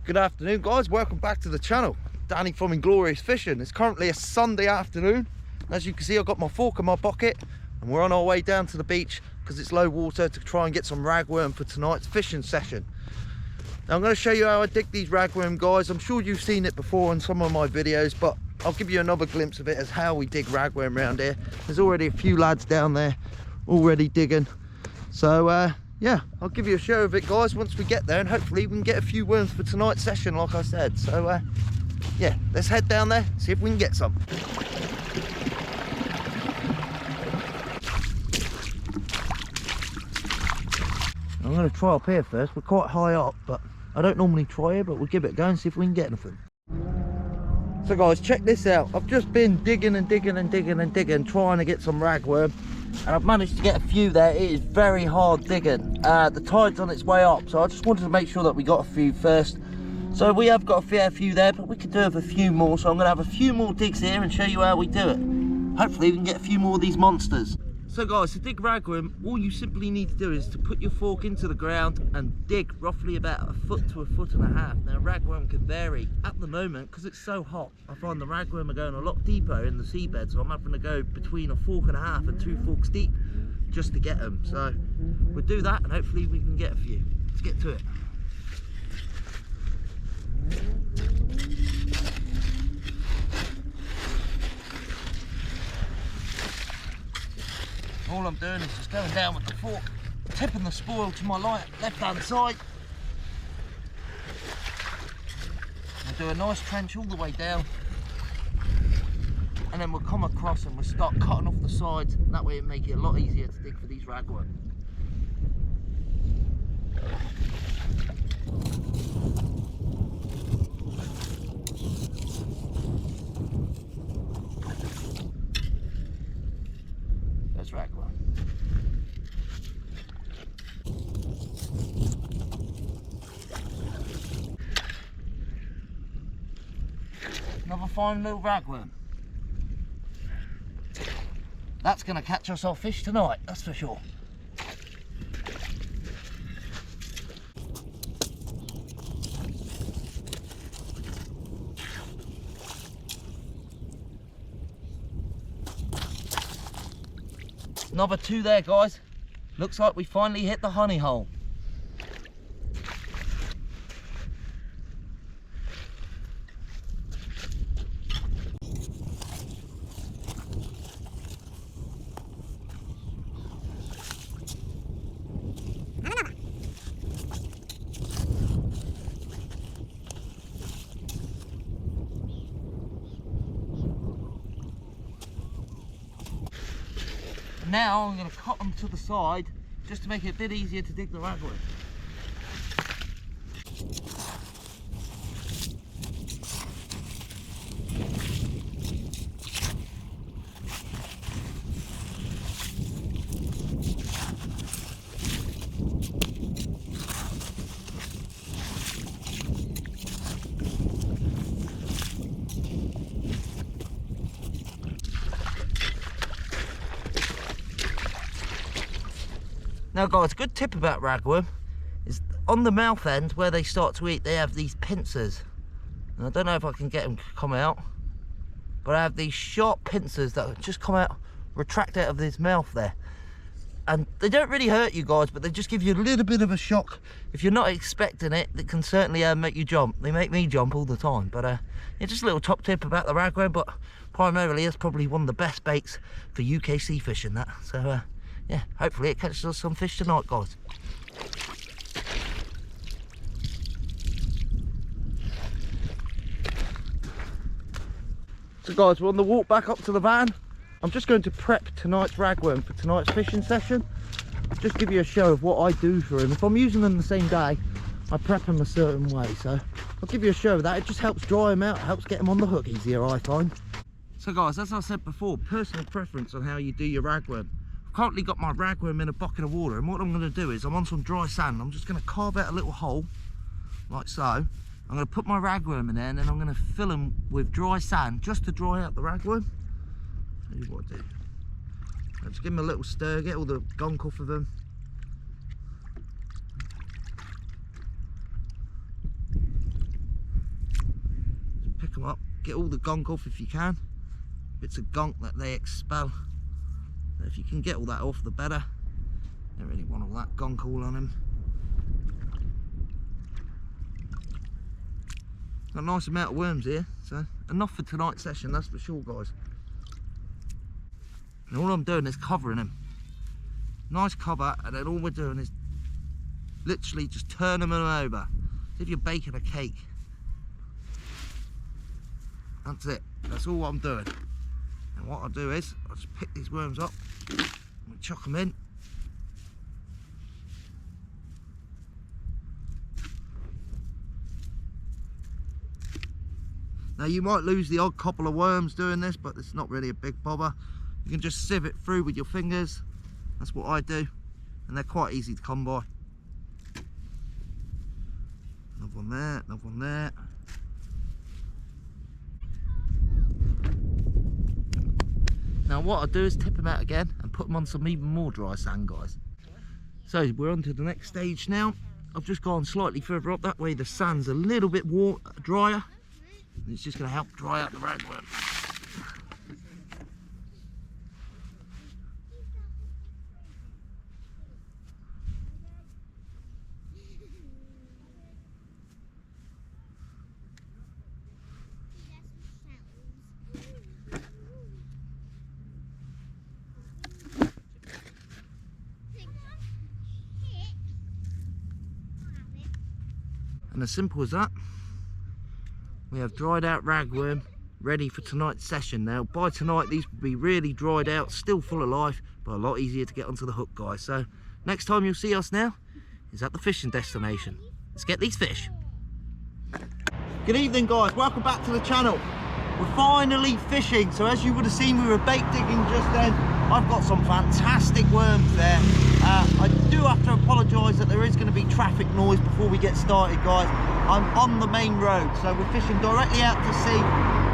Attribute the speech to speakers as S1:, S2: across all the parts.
S1: Good afternoon guys, welcome back to the channel. Danny from Inglorious Fishing. It's currently a Sunday afternoon. As you can see, I've got my fork in my pocket and we're on our way down to the beach because it's low water to try and get some ragworm for tonight's fishing session. Now I'm going to show you how I dig these ragworm, guys. I'm sure you've seen it before in some of my videos, but I'll give you another glimpse of it as how we dig ragworm around here. There's already a few lads down there already digging. So yeah, I'll give you a show of it, guys, once we get there, and hopefully we can get a few worms for tonight's session, like I said. So yeah, let's head down there, see if we can get some. I'm going to try up here first. We're quite high up, but I don't normally try here, but we'll give it a go and see if we can get anything. So guys, check this out. I've just been digging and digging and digging and digging, trying to get some ragworm, and I've managed to get a few there. It is very hard digging. The tide's on its way up, so I just wanted to make sure that we got a few first. So we have got a fair few there, but we could do with a few more. So I'm going to have a few more digs here and show you how we do it. Hopefully we can get a few more of these monsters. So guys, to dig ragworm, all you simply need to do is to put your fork into the ground and dig roughly about 1 foot to 1.5 foot. Now ragworm can vary. At the moment, because it's so hot, I find the ragworm are going a lot deeper in the seabed, so I'm having to go between 1.5 fork and 2 forks deep just to get them. So we'll do that and hopefully we can get a few. Let's get to it. All I'm doing is just going down with the fork, tipping the spoil to my left hand side. We'll do a nice trench all the way down, and then we'll come across and we'll start cutting off the sides. That way it'll make it a lot easier to dig for these ragworm. There's ragworm. Another fine little ragworm. That's going to catch us our fish tonight, that's for sure. Another 2 there, guys. Looks like we finally hit the honey hole. Now I'm going to cut them to the side just to make it a bit easier to dig the ragworm. Now guys, a good tip about ragworm is on the mouth end where they start to eat, they have these pincers. And I don't know if I can get them to come out, but I have these sharp pincers that just come out, retract out of this mouth there. And they don't really hurt you guys, but they just give you a little bit of a shock. If you're not expecting it, they can certainly make you jump. They make me jump all the time. But it's just a little top tip about the ragworm, but primarily it's probably one of the best baits for UK sea fishing, that. So yeah, hopefully it catches us some fish tonight, guys. So guys, we're on the walk back up to the van. I'm just going to prep tonight's ragworm for tonight's fishing session. Just give you a show of what I do for him. If I'm using them the same day, I prep them a certain way. So I'll give you a show of that. It just helps dry them out, helps get them on the hook easier, I find. So guys, as I said before, personal preference on how you do your ragworm. Currently got my ragworm in a bucket of water, and what I'm going to do is I'm on some dry sand. I'm just going to carve out a little hole like so. I'm going to put my ragworm in there, and then I'm going to fill them with dry sand just to dry out the ragworm. Tell you what I do. Just give them a little stir, get all the gunk off of them. get all the gunk off if you can. Bits of gunk that they expel. If you can get all that off, the better. Don't really want all that gunk all on him. Got a nice amount of worms here, so enough for tonight's session, that's for sure, guys. And all I'm doing is covering him. Nice cover, and then all we're doing is literally just turning them over, as if you're baking a cake. That's it. That's all I'm doing. And what I'll do is I'll just pick these worms up and chuck them in. Now you might lose the odd couple of worms doing this, but it's not really a big bother. You can just sieve it through with your fingers. That's what I do, and they're quite easy to come by. Another one there, another one there. Now what I'll do is tip them out again and put them on some even more dry sand, guys. So we're on to the next stage now. I've just gone slightly further up, that way the sand's a little bit drier. And it's just going to help dry out the ragworm. And as simple as that, we have dried out ragworm ready for tonight's session. Now by tonight these will be really dried out, still full of life, but a lot easier to get onto the hook, guys. So next time you'll see us now is at the fishing destination. Let's get these fish. Good evening, guys, welcome back to the channel. We're finally fishing. So as you would have seen, we were bait digging just then. I've got some fantastic worms there. I do have to apologise that there is going to be traffic noise before we get started, guys. I'm on the main road, so we're fishing directly out to sea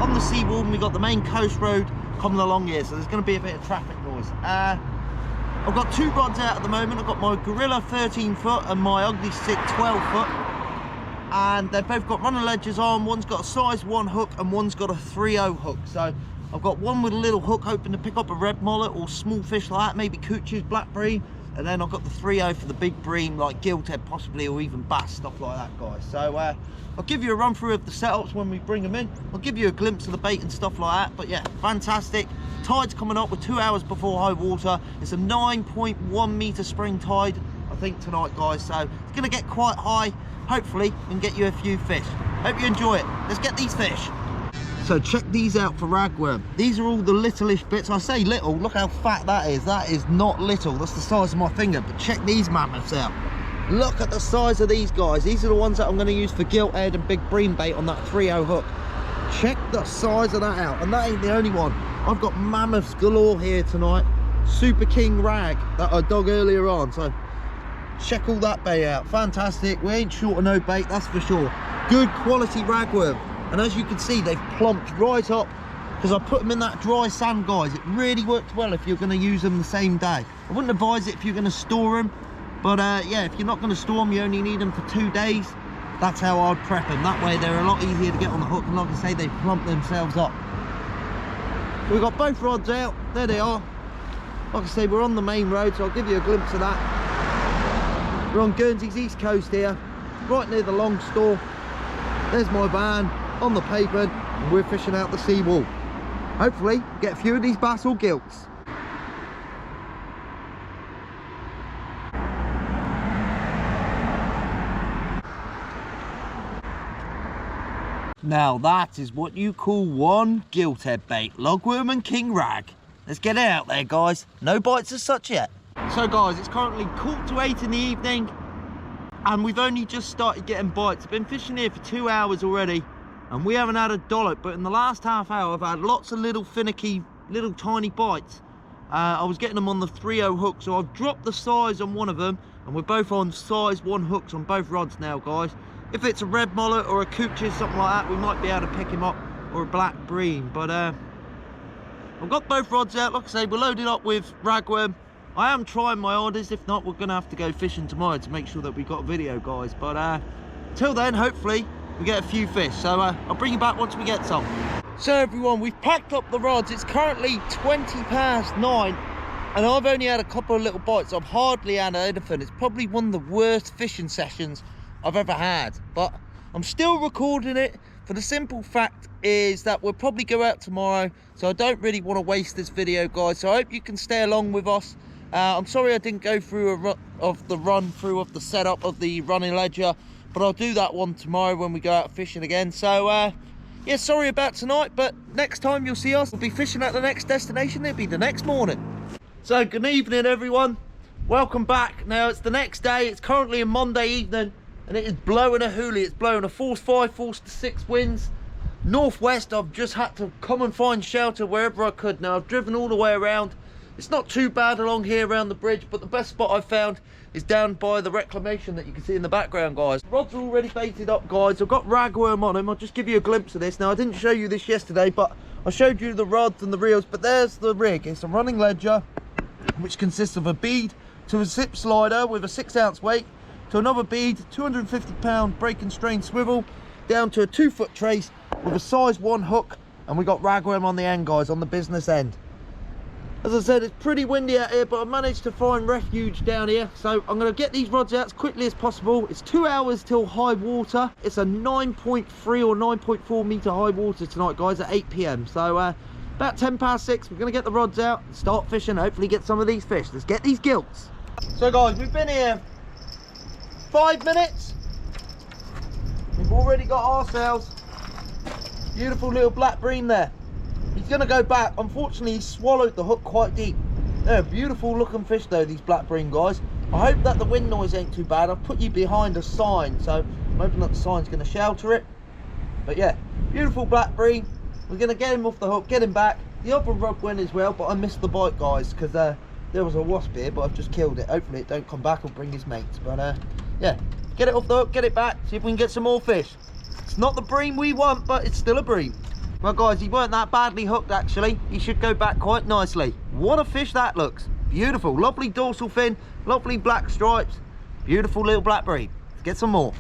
S1: on the seawall, and we've got the main coast road coming along here, so there's going to be a bit of traffic noise. I've got two rods out at the moment. I've got my Gorilla 13 foot and my Ugly Stick 12 foot, and they've both got runner ledges on. One's got a size 1 hook and one's got a 3/0 hook. So I've got one with a little hook hoping to pick up a red mullet or small fish like that, maybe cooches, black bream. And then I've got the 3/0 for the big bream, like gilthead possibly, or even bass, stuff like that, guys. So I'll give you a run through of the setups when we bring them in. I'll give you a glimpse of the bait and stuff like that. But yeah, fantastic. Tide's coming up, we're 2 hours before high water. It's a 9.1 metre spring tide, I think, tonight, guys. So it's going to get quite high. Hopefully we can get you a few fish. Hope you enjoy it. Let's get these fish. So check these out for ragworm. These are all the littleish bits. I say little, look how fat that is. That is not little, that's the size of my finger. But check these mammoths out. Look at the size of these guys. These are the ones that I'm going to use for gilthead and big bream bait on that 3/0 hook. Check the size of that out. And that ain't the only one. I've got mammoths galore here tonight. Super King rag that I dug earlier on. So check all that bait out. Fantastic. We ain't short of no bait, that's for sure. Good quality ragworm. And as you can see, they've plumped right up because I put them in that dry sand, guys. It really works well if you're going to use them the same day. I wouldn't advise it if you're going to store them, but yeah, if you're not going to store them, you only need them for 2 days. That's how I'd prep them. That way they're a lot easier to get on the hook, and like I say, they plump themselves up. So we've got both rods out. There they are. Like I say, we're on the main road, so I'll give you a glimpse of that. We're on Guernsey's east coast here, right near the Long Store. There's my van on the pavement, and we're fishing out the seawall. Hopefully get a few of these bass or gilts. Now that is what you call one gilthead bait, logworm and king rag. Let's get it out there, guys. No bites as such yet. So guys, it's currently 7:45 in the evening and we've only just started getting bites. I've been fishing here for 2 hours already and we haven't had a dollop, but in the last half hour I've had lots of little finicky, little tiny bites. I was getting them on the 3/0 hook, so I've dropped the size on one of them and we're both on size 1 hooks on both rods now, guys. If it's a red mullet or a coochie, something like that, we might be able to pick him up, or a black bream. But I've got both rods out. Like I say, we're loaded up with ragworm. I am trying my hardest. If not, we're gonna have to go fishing tomorrow to make sure that we got a video, guys. But till then, hopefully we get a few fish. So I'll bring you back once we get some. So everyone, we've packed up the rods. It's currently 9:20 and I've only had a couple of little bites. I've hardly had anything. It's probably one of the worst fishing sessions I've ever had, but I'm still recording it for the simple fact is that we'll probably go out tomorrow, so I don't really want to waste this video, guys. So I hope you can stay along with us. I'm sorry I didn't go through the run through of the setup of the running ledger, but I'll do that one tomorrow when we go out fishing again. So yeah, sorry about tonight, but next time you'll see us, we'll be fishing at the next destination. It'll be the next morning. So good evening everyone, welcome back. Now it's the next day. It's currently a Monday evening and it is blowing a hoolie. It's blowing a force 5, force 6 winds northwest. I've just had to come and find shelter wherever I could. Now I've driven all the way around. It's not too bad along here around the bridge, but the best spot I've found is down by the reclamation that you can see in the background, guys. Rods are already baited up, guys. I've got Ragworm on them. I'll just give you a glimpse of this. Now I didn't show you this yesterday, but I showed you the rods and the reels, but there's the rig. It's a running ledger which consists of a bead to a zip slider with a 6-ounce weight, to another bead, 250-pound break and strain swivel, down to a 2-foot trace with a size 1 hook, and we got Ragworm on the end, guys, on the business end. As I said, it's pretty windy out here, but I managed to find refuge down here, so I'm going to get these rods out as quickly as possible. It's 2 hours till high water. It's a 9.3 or 9.4 meter high water tonight, guys, at 8 PM. So about 6:10, we're going to get the rods out, start fishing, hopefully get some of these fish. Let's get these gilts. So guys, we've been here 5 minutes. We've already got ourselves beautiful little black bream there. He's going to go back. Unfortunately, he swallowed the hook quite deep. They're a beautiful looking fish though, these black bream, guys. I hope that the wind noise ain't too bad. I've put you behind a sign, so I'm hoping that the sign's going to shelter it. But yeah, beautiful black bream. We're going to get him off the hook, get him back. The other rod went as well, but I missed the bite, guys, because there was a wasp here, but I've just killed it. Hopefully it don't come back or bring his mates. But yeah, get it off the hook, get it back, see if we can get some more fish. It's not the bream we want, but it's still a bream. Well guys, he weren't that badly hooked actually. He should go back quite nicely. What a fish that looks. Beautiful, lovely dorsal fin, lovely black stripes, beautiful little black bream. Let's get some more.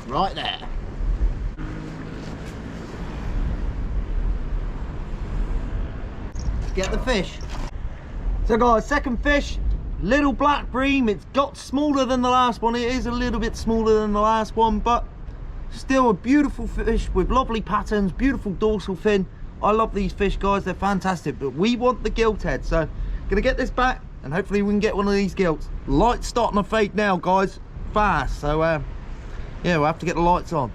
S1: Right there. Let's get the fish. So guys, second fish, little black bream. It's got smaller than the last one. It is a little bit smaller than the last one, but still a beautiful fish with lovely patterns, beautiful dorsal fin. I love these fish, guys. They're fantastic, but we want the gilthead. So gonna get this back and hopefully we can get one of these gilts. Light's starting to fade now, guys, fast. So yeah, we'll have to get the lights on.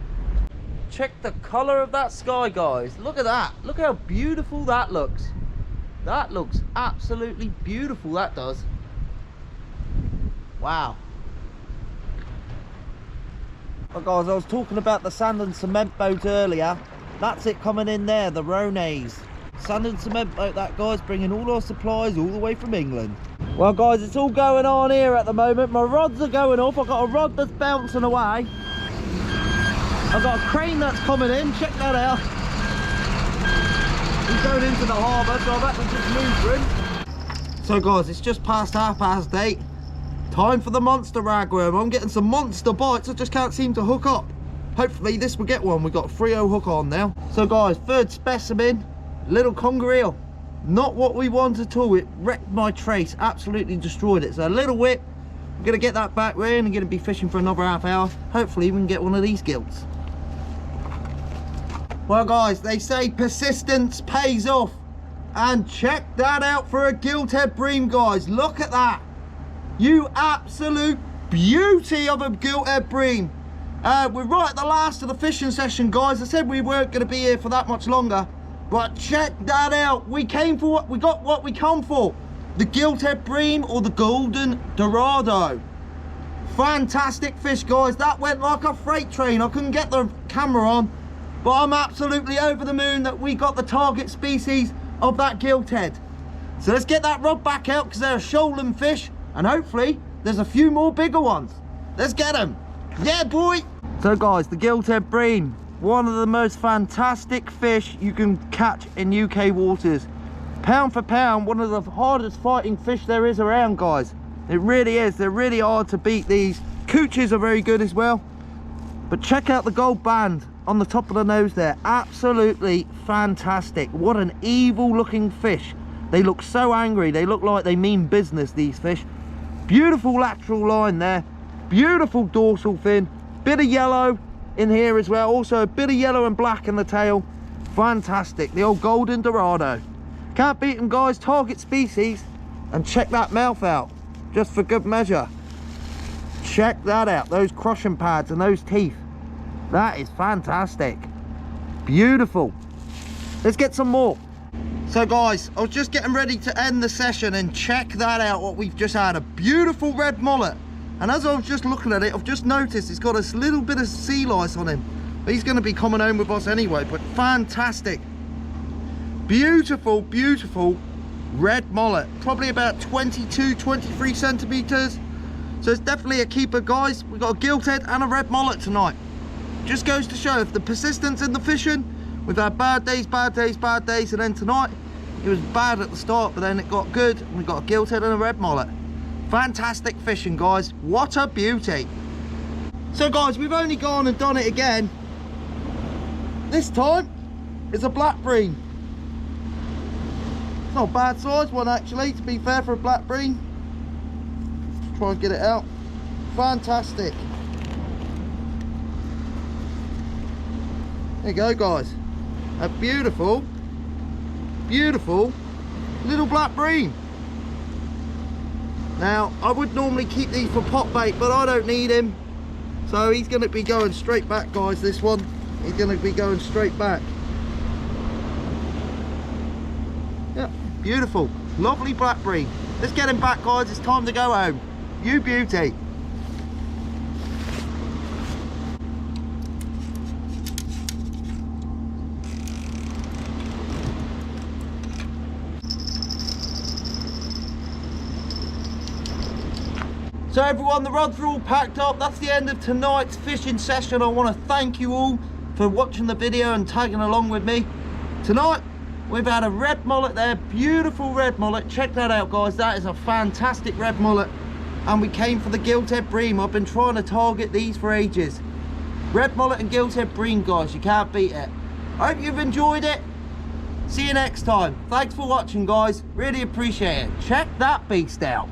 S1: Check the color of that sky, guys. Look at that. Look how beautiful that looks. That looks absolutely beautiful, that does. Wow. Well guys, I was talking about the sand and cement boat earlier. That's it coming in there, the Ronays. Sand and cement boat, that, guys, bringing all our supplies all the way from England. Well guys, it's all going on here at the moment. My rods are going off. I've got a rod that's bouncing away. I've got a crane that's coming in, check that out. He's going into the harbour, so I've had to just move for him. So guys, it's just past 8:30. Time for the monster ragworm. I'm getting some monster bites, I just can't seem to hook up. Hopefully this will get one. We've got a 3/0 hook on now. So guys, third specimen, little conger eel. Not what we want at all. It wrecked my trace, absolutely destroyed it. So a little whip. I'm gonna get that back. We're only gonna be fishing for another half hour. Hopefully we can get one of these gilts. Well guys, they say persistence pays off, and check that out for a Gilthead Bream, guys. Look at that, you absolute beauty of a Gilthead Bream. We're right at the last of the fishing session, guys. I said we weren't going to be here for that much longer, but check that out. We came for what we got, what we come for. The Gilthead Bream, or the Golden Dorado. Fantastic fish, guys. That went like a freight train. I couldn't get the camera on, but I'm absolutely over the moon that we got the target species of that gilthead. So let's get that rod back out, because they're a shoaling fish, and hopefully there's a few more bigger ones. Let's get them. Yeah, boy. So guys, the Gilthead Bream, one of the most fantastic fish you can catch in UK waters. Pound for pound, one of the hardest fighting fish there is around, guys. It really is. They're really hard to beat, these. Cooches are very good as well. But check out the gold band on the top of the nose there. Absolutely fantastic. What an evil looking fish. They look so angry. They look like they mean business, these fish. Beautiful lateral line there. Beautiful dorsal fin. Bit of yellow in here as well. Also a bit of yellow and black in the tail. Fantastic. The old golden dorado. Can't beat them, guys. Target species. And check that mouth out, just for good measure. Check that out. Those crushing pads and those teeth. That is fantastic. Beautiful. Let's get some more. So guys, I was just getting ready to end the session, and check that out, what we've just had. A beautiful red mullet. And as I was just looking at it, I've just noticed it's got this little bit of sea lice on him. But he's going to be coming home with us anyway. But fantastic. Beautiful, beautiful red mullet. Probably about 22, 23 centimeters. So it's definitely a keeper, guys. We've got a gilthead and a red mullet tonight. Just goes to show, if the persistence in the fishing, we've had bad days, bad days, bad days, and then tonight it was bad at the start, but then it got good, and we got a gilthead and a red mullet. Fantastic fishing, guys. What a beauty. So guys, we've only gone and done it again. This time it's a black bream. It's not a bad size one, actually, to be fair, for a black bream. Try and get it out. Fantastic. There you go, guys. A beautiful, beautiful little black bream. Now, I would normally keep these for pot bait, but I don't need him. So he's going to be going straight back, guys, this one. He's going to be going straight back. Yeah, beautiful. Lovely black bream. Let's get him back, guys. It's time to go home. You beauty. So everyone, the rods are all packed up. That's the end of tonight's fishing session. I want to thank you all for watching the video and tagging along with me. Tonight, we've had a red mullet there. Beautiful red mullet. Check that out, guys. That is a fantastic red mullet. And we came for the Gilthead Bream. I've been trying to target these for ages. Red mullet and Gilthead Bream, guys. You can't beat it. I hope you've enjoyed it. See you next time. Thanks for watching, guys. Really appreciate it. Check that beast out.